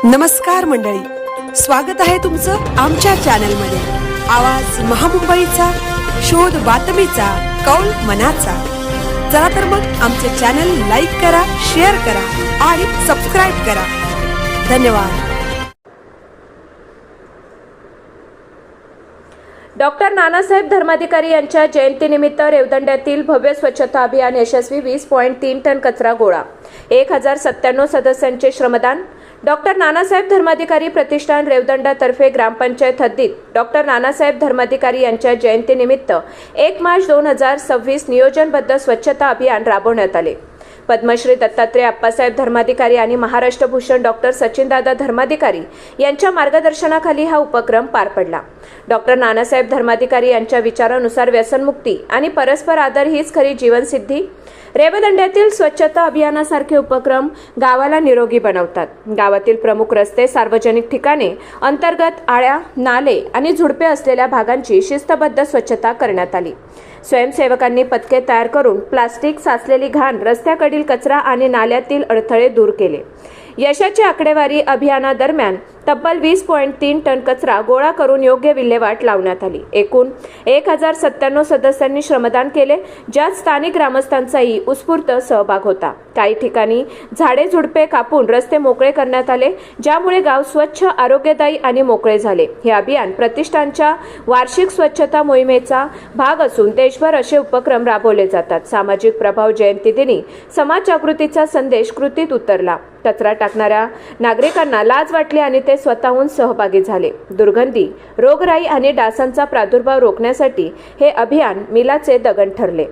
नमस्कार मंडळी, स्वागत आहे तुमचं आमच्या चॅनलमध्ये। आवाज महामुंबईचा, शोध बातमीचा, कौल मनाचा। चला तर मग आमचे चॅनल लाईक करा, शेअर करा आणि सबस्क्राइब करा। धन्यवाद। डॉक्टर नानासाहेब धर्माधिकारी यांच्या जयंतीनिमित्त रेवदंड्यातील भव्य स्वच्छता अभियान यशस्वी। 20.3 टन कचरा गोळा, 1097 सदस्यांचे श्रमदान। डॉक्टर नानासाहेब धर्माधिकारी प्रतिष्ठान रेवदंडातर्फे ग्रामपंचायत हद्दीत डॉक्टर नानासाहेब धर्माधिकारी यांच्या जयंतीनिमित्त 1 मार्च 2026 नियोजनबद्ध स्वच्छता अभियान राबवण्यात आले। पद्मश्री दत्तात्रय अप्पासाहेब धर्माधिकारी आणि महाराष्ट्र भूषण डॉक्टर सचिनदादा धर्माधिकारी यांच्या मार्गदर्शनाखाली हा उपक्रम पार पडला। डॉक्टर नानासाहेब धर्माधिकारी यांच्या विचारानुसार व्यसनमुक्ती आणि परस्पर आदर हीच खरी जीवनसिद्धी। रेवदंड्यातील स्वच्छता अभियानासारखे उपक्रम गावाला निरोगी बनवतात। गावातील प्रमुख रस्ते, सार्वजनिक ठिकाणे, अंतर्गत आळ्या, नाले आणि झुडपे असलेल्या भागांची शिस्तबद्ध स्वच्छता करण्यात आली। स्वयंसेवकांनी पथके तयार करून प्लास्टिक, साचलेली घाण, रस्त्याकडील कचरा आणि नाल्यातील अडथळे दूर केले। यशाची आकडेवारी अभियानादरम्यान तब्बल 20.3 टन कचरा गोळा करून योग्य विल्हेवाट लावण्यात आली। एकूण 1097 सदस्यांनी श्रमदान केले, ज्यात स्थानिक ग्रामस्थांचाही उत्स्फूर्त सहभाग होता। काही ठिकाणी झाडे झुडपे कापून रस्ते मोकळे करण्यात आले, ज्यामुळे गाव स्वच्छ, आरोग्यदायी आणि मोकळे झाले। हे अभियान प्रतिष्ठानच्या वार्षिक स्वच्छता मोहिमेचा भाग असून देशभर असे उपक्रम राबवले जातात। सामाजिक प्रभाव जयंती दिनी समाज जागृतीचा संदेश कृतीत उतरला। कचरा टाकणाऱ्या नागरिकांना लाज वाटली आणि ते स्वतःहून सहभागी झाले। दुर्गंधी, रोगराई आणि डासांचा प्रादुर्भाव रोखण्यासाठी हे अभियान मिलाचे दगड ठरले।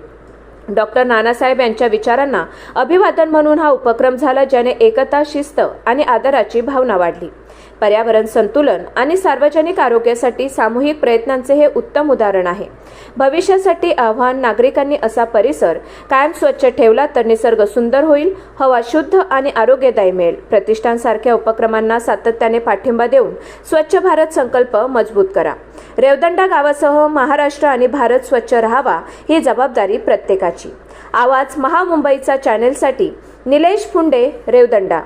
डॉक्टर नानासाहेब यांच्या विचारांना अभिवादन म्हणून हा उपक्रम झाला, ज्याने एकता, शिस्त आणि आदराची भावना वाढली। पर्यावरण संतुलन आणि सार्वजनिक आरोग्यासाठी सामूहिक प्रयत्नांचे हे उत्तम उदाहरण आहे। भविष्यासाठी आव्हान, नागरिकांनी असा परिसर कायम स्वच्छ ठेवला तर निसर्ग सुंदर होईल, हवा शुद्ध आणि आरोग्यदायी मिळेल। प्रतिष्ठानसारख्या उपक्रमांना सातत्याने पाठिंबा देऊन स्वच्छ भारत संकल्प मजबूत करा। रेवदंडा गावासह महाराष्ट्र आणि भारत स्वच्छ राहावा ही जबाबदारी प्रत्येकाची। आवाज महामुंबईचा चॅनेलसाठी निलेश फुंडे, रेवदंडा।